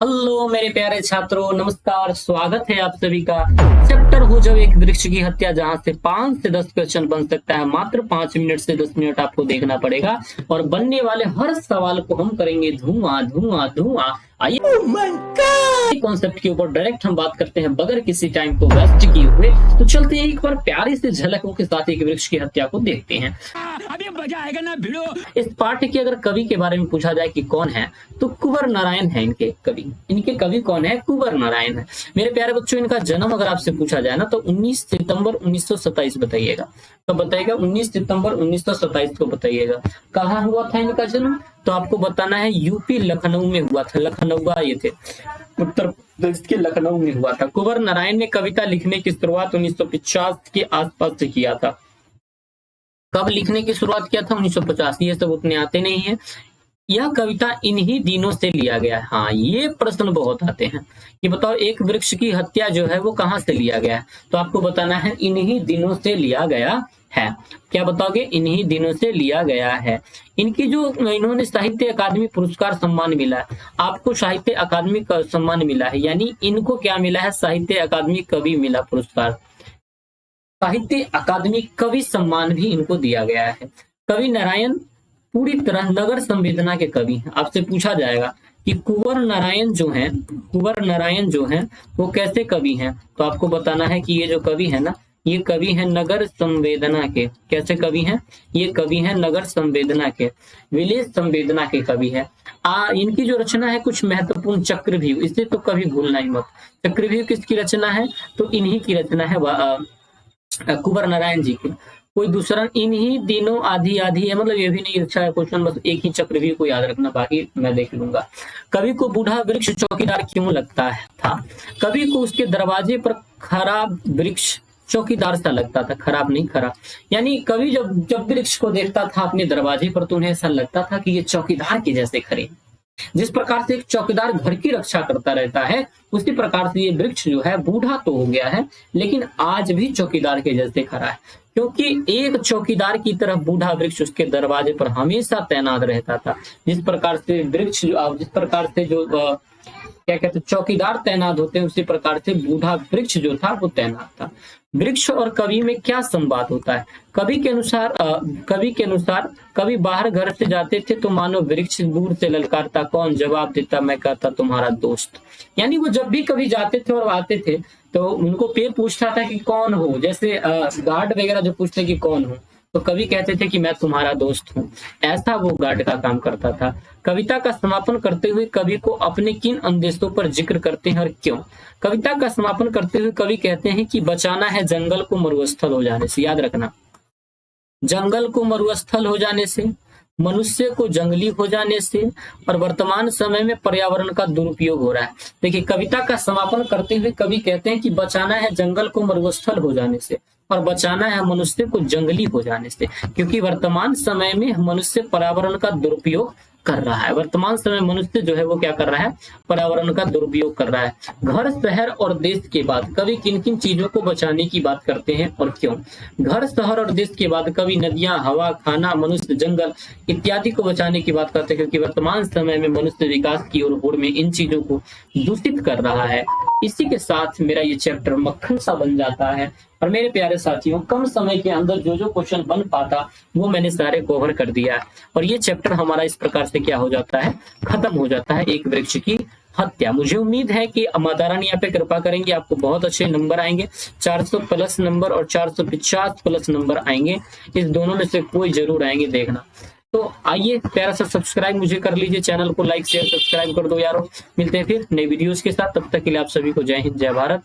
Hello मेरे प्यारे छात्रों, नमस्कार। स्वागत है आप सभी का। चैप्टर हो जब एक वृक्ष की हत्या, जहां से 5 से 10 क्वेश्चन बन सकता है। मात्र 5 मिनट से 10 मिनट आपको देखना पड़ेगा और बनने वाले हर सवाल को हम करेंगे धुआं धुआं धुआं। आइए कॉन्सेप्ट के ऊपर डायरेक्ट हम बात करते हैं बगैर किसी टाइम को वेस्ट किए हुए। तो चलते हैं एक बार प्यारी से झलकों के साथ एक वृक्ष की हत्या को देखते हैं। अभी मजा आएगा ना भिड़ो। इस पाठ के अगर कवि के बारे में पूछा जाए कि कौन है, तो कुंवर नारायण है इनके कवि। इनके कवि कौन है? कुंवर नारायण है। मेरे प्यारे बच्चों, इनका जन्म अगर आपसे पूछा जाए ना, तो 19 सितंबर 1927 बताइएगा। तो बताइएगा 19 सितंबर 1927 को बताइएगा। कहाँ हुआ था इनका जन्म? तो आपको बताना है यूपी लखनऊ में हुआ था। लखनऊ ये थे, उत्तर प्रदेश के लखनऊ में हुआ था। कुंवर नारायण ने कविता लिखने की शुरुआत 1950 के आसपास से किया था। कब लिखने की शुरुआत किया था? 1950। ये सब उतने आते नहीं है। यह कविता इन्हीं दिनों से लिया गया है। हाँ, ये प्रश्न बहुत आते हैं कि बताओ एक वृक्ष की हत्या जो है वो कहाँ से लिया गया है। तो आपको बताना है इन्हीं दिनों से लिया गया है। क्या बताओगे? इन्हीं दिनों से लिया गया है। इनकी जो इन्होंने साहित्य अकादमी पुरस्कार सम्मान मिला है। आपको साहित्य अकादमी का सम्मान मिला है, यानी इनको क्या मिला है? साहित्य अकादमी कवि मिला पुरस्कार। साहित्य अकादमी कवि सम्मान भी इनको दिया गया है। कवि नारायण पूरी तरह नगर संवेदना के कवि हैं। आपसे पूछा जाएगा कि कुंवर नारायण जो हैं वो कैसे कवि हैं, तो आपको बताना है कि ये जो कवि है ना, ये कवि हैं नगर संवेदना के। कैसे कवि हैं? ये कवि हैं नगर संवेदना के, विलेज संवेदना के कवि है। इनकी जो रचना है कुछ महत्वपूर्ण चक्रव्यूह, इसे तो कभी भूलना ही मत। चक्रव्यूह किसकी रचना है? तो इन्हीं की रचना है, कुंवर नारायण जी की। कोई दूसरा इन्हीं दिनों आधी आधी है, मतलब ये भी नहीं अच्छा है क्वेश्चन, बस एक ही चक्रव्यूह को याद रखना, बाकी मैं देख लूंगा। कवि को बूढ़ा वृक्ष चौकीदार क्यों लगता है था? कवि को उसके दरवाजे पर खराब वृक्ष चौकीदार सा लगता था। खराब नहीं, खरा। यानी कवि जब जब वृक्ष को देखता था अपने दरवाजे पर, तो उन्हें ऐसा लगता था कि ये चौकीदार के जैसे खड़े। जिस प्रकार से एक चौकीदार घर की रक्षा करता रहता है, उसी प्रकार से ये वृक्ष जो है बूढ़ा तो हो गया है, लेकिन आज भी चौकीदार के जैसे खड़ा है। क्योंकि एक चौकीदार की तरह बूढ़ा वृक्ष उसके दरवाजे पर हमेशा तैनात रहता था। जिस प्रकार से जो क्या कहते हैं, चौकीदार तैनात होते हैं, उसी प्रकार से बूढ़ा वृक्ष जो था वो तैनात था। वृक्ष और कवि में क्या संवाद होता है? कवि के अनुसार कवि बाहर घर से जाते थे तो मानो वृक्ष दूर से ललकारता, कौन जवाब देता, मैं कहता तुम्हारा दोस्त। यानी वो जब भी कभी जाते थे और आते थे तो उनको पेड़ पूछता था कि कौन हो, जैसे गार्ड वगैरह जो पूछते कि कौन हो, तो कवि कहते थे कि मैं तुम्हारा दोस्त हूँ। ऐसा वो गार्ड का काम करता था। कविता का समापन करते हुए कवि को अपने किन अंदेशों पर जिक्र करते हैं और क्यों? कविता का समापन करते हुए कवि कहते हैं कि बचाना है जंगल को मरुस्थल हो जाने से। याद रखना, जंगल को मरुस्थल हो जाने से, मनुष्य को जंगली हो जाने से, और वर्तमान समय में पर्यावरण का दुरुपयोग हो रहा है। देखिए, कविता का समापन करते हुए कवि कहते हैं कि बचाना है जंगल को मरुस्थल हो जाने से और बचाना है मनुष्य को जंगली हो जाने से, क्योंकि वर्तमान समय में मनुष्य पर्यावरण का दुरुपयोग कर रहा है। वर्तमान समय मनुष्य जो है वो क्या कर रहा है? पर्यावरण का दुरुपयोग कर रहा है। घर, शहर और देश के बाद कवि किन किन चीजों को बचाने की बात करते हैं और क्यों? घर, शहर और देश के बाद कवि नदियां, हवा, खाना, मनुष्य, जंगल इत्यादि को बचाने की बात करते हैं, क्योंकि वर्तमान समय में मनुष्य विकास की ओर होड़ में इन चीजों को दूषित कर रहा है। इसी के साथ मेरा ये चैप्टर मक्खन सा बन जाता है। और मेरे प्यारे साथियों, कम समय के अंदर जो जो क्वेश्चन बन पाता वो मैंने सारे कवर कर दिया है। और ये चैप्टर हमारा इस प्रकार से क्या हो जाता है? खत्म हो जाता है, एक वृक्ष की हत्या। मुझे उम्मीद है कि माता रानी यहाँ पे कृपा करेंगे, आपको बहुत अच्छे नंबर आएंगे। 400 प्लस नंबर और 450 प्लस नंबर आएंगे। इस दोनों में से कोई जरूर आएंगे, देखना। तो आइए, प्यारा सा सब्सक्राइब मुझे कर लीजिए, चैनल को लाइक शेयर सब्सक्राइब कर दो यारो। मिलते हैं फिर नई वीडियोस के साथ, तब तक के लिए आप सभी को जय हिंद, जय भारत।